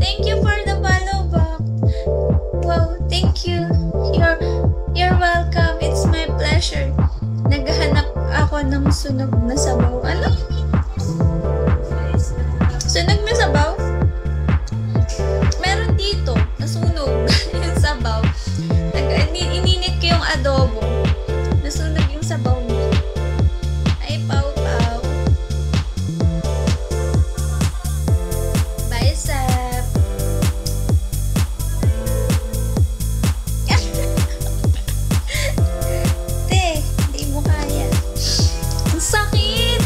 Thank you for the follow back. Wow, thank you. You're welcome. It's my pleasure. Naghahanap ako ng sunog na sabaw. Ano? Sunog na sabaw? Meron dito. Nasunog yung sabaw. Ininit ko yung adobo. Nasunog yung sabaw mo. Ay, pau-pau. Bicep. Te, di mo kaya. Ang sakit!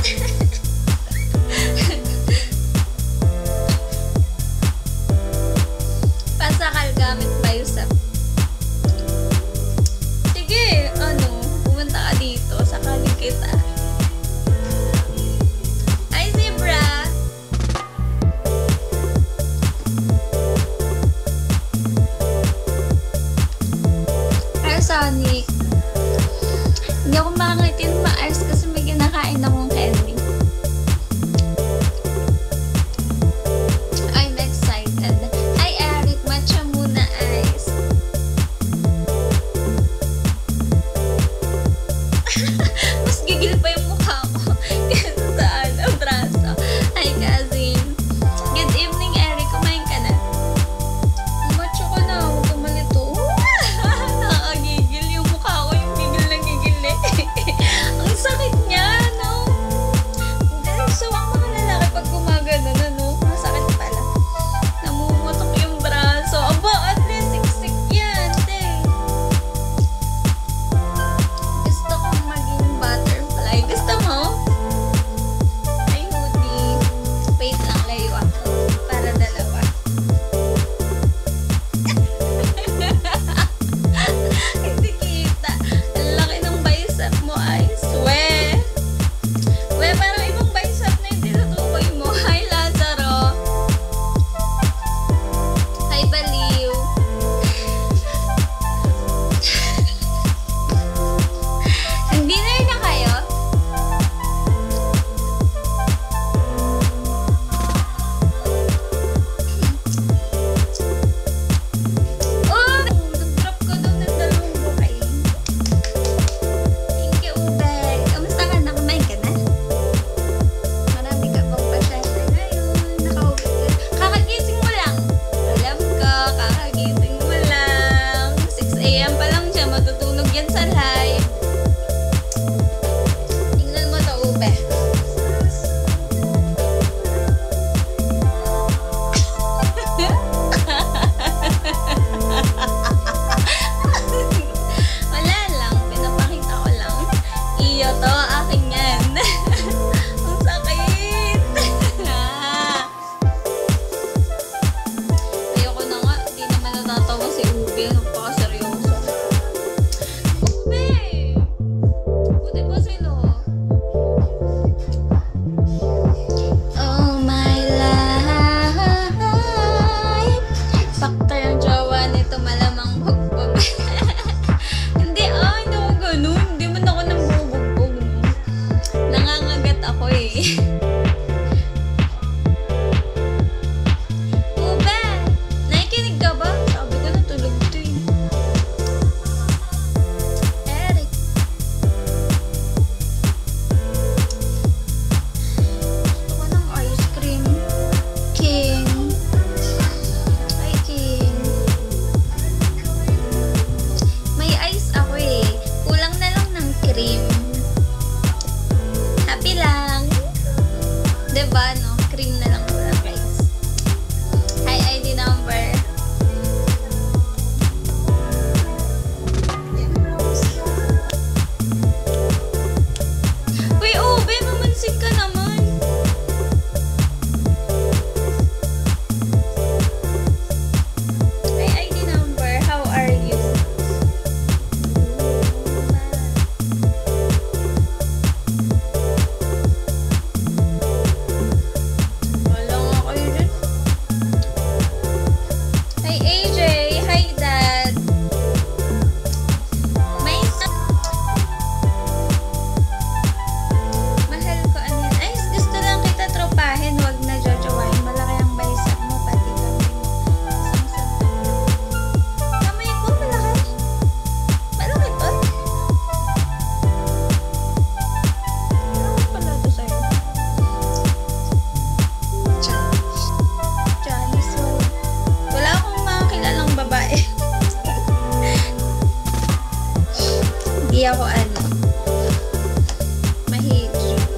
ako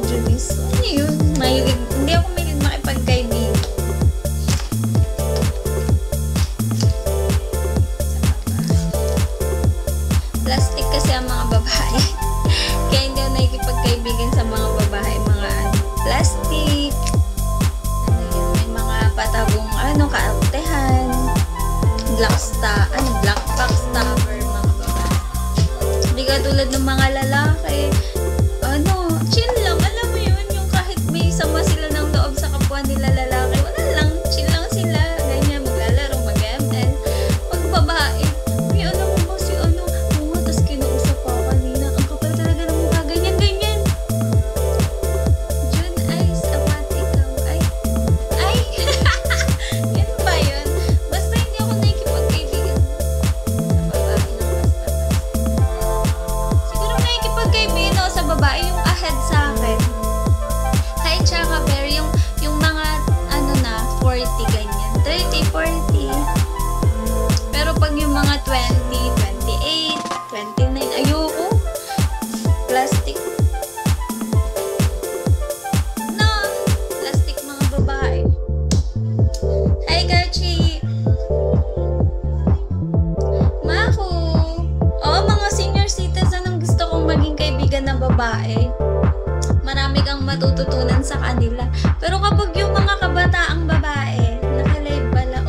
Junis. Ano yun? Hindi ako mahilig makipagkaibigan. Plastic kasi ang mga babae. Kaya hindi ako nakikipagkaibigan sa mga babae. Mga plastic. Ano yun? May mga patabong kaartehan. Black backstabber, mga babae. Hindi katulad ng mga lalaki. Chill lang. Alam mo yun, yung kahit may sama sila ng loob sa kapwa nila lalaki, wala lang, chill lang sila. Ganyan, maglalaro, mag-ML. Pag babae, alam mo ba si tas kinausap ako kanina. Ang kapal talaga ng mukha. Ganyan. June Ice, apat ikaw. Ay! Yan ba yun? Basta hindi ako nakikipagkaibigan sa babae ng basta-basta. Siguro nakikipagkaibigan ako sa babae yung ahead sa akin. Kahit tsaka pero yung mga 40 ganyan. 30, 40. Pero pag yung mga 20, 28, 29, ayoko. Plastic. No! Plastic mga babae. Hi, Gachi! Maku! Mga senior citizen ang gusto kong maging kaibigan na babae. Marami kang matututunan sa kanila. Pero kapag yung mga kabataang babae, naka-live pala,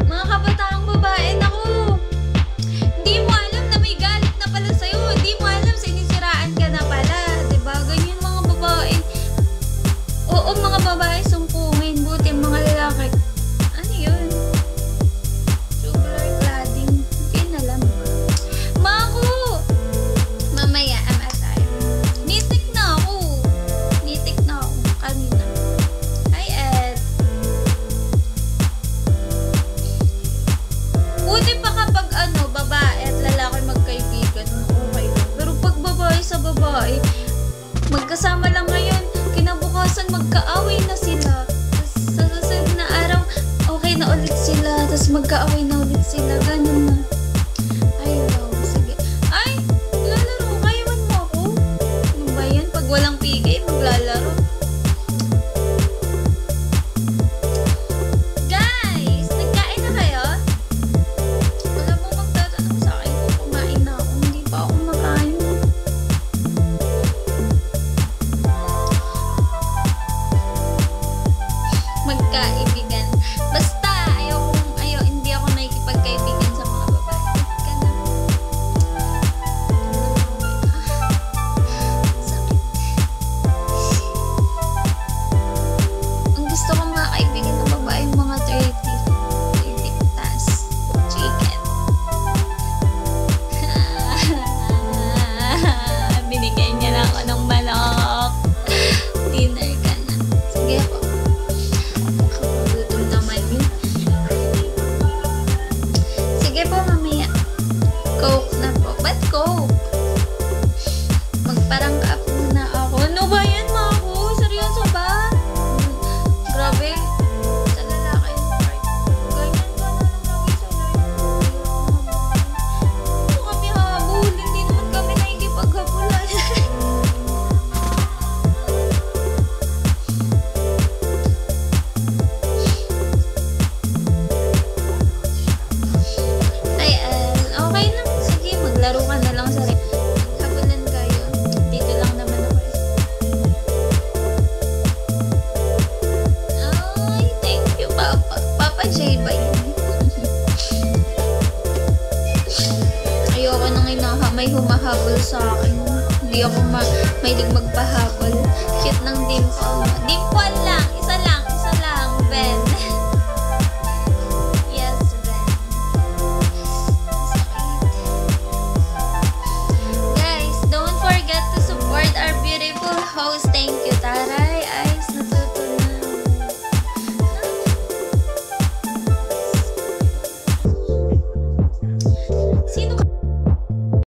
mga kabataang babae, naku! Hindi mo alam na may galit na pala sa'yo. Hindi mo alam sinisiraan ka na pala. Diba? Ganyan mga babae. Mga babae sumpungin. Buti mga lalaki. Ano yun? Tubular cladding. Hindi na lang. Maku! Mamaya, I'm aside. Nitik na ako kanina. Hi, Ed. Buti pa kapag babae at lalaki magkaibigan, okay lang. Pero pag babae sa babae, magkasama lang ngayon, kinabukasan magkaaway na sila. Tapos sa susunod na araw, okay na ulit sila. Tapos magkaaway na ulit sila. Ganun na. Sige. Lalaro. Kayawan mo ako. Ano ba yan? Pag walang pigay, maglalaro. Guys! Nagkain na kayo? Wala pong magtatanong sa akin kung kumain na ako. Hindi pa ako makain. Magkaibigan. Basta, hindi ako nakikipagkaibigan sa mga babae. Ka na. Sakit. Ang gusto kong mga kaibigan ng babae, yung mga 30 plus. Chicken. Binigyan niya lang ako ng manok. Dinner ka na. Sige po. Gutom naman yun. Sige po, mamaya. Coke na po. Ba't Coke? Magparang up muna ako. Ano ba yan, Maku? Seryoso ba? Grabe. Sa lalaki. Ganyan ka na lang lagi sa lalaki. Ano kami habol? Hindi naman kami nakikipaghabulan. Okay lang. Sige, maglaro ka na lang sa habulan kayo. Dito lang naman ako. Ay, thank you, Papa. Papa J ba yun? Ayoko nang may humahabol sa akin. Hindi ako mahilig magpahabol. Cute ng dimple. Dimple lang!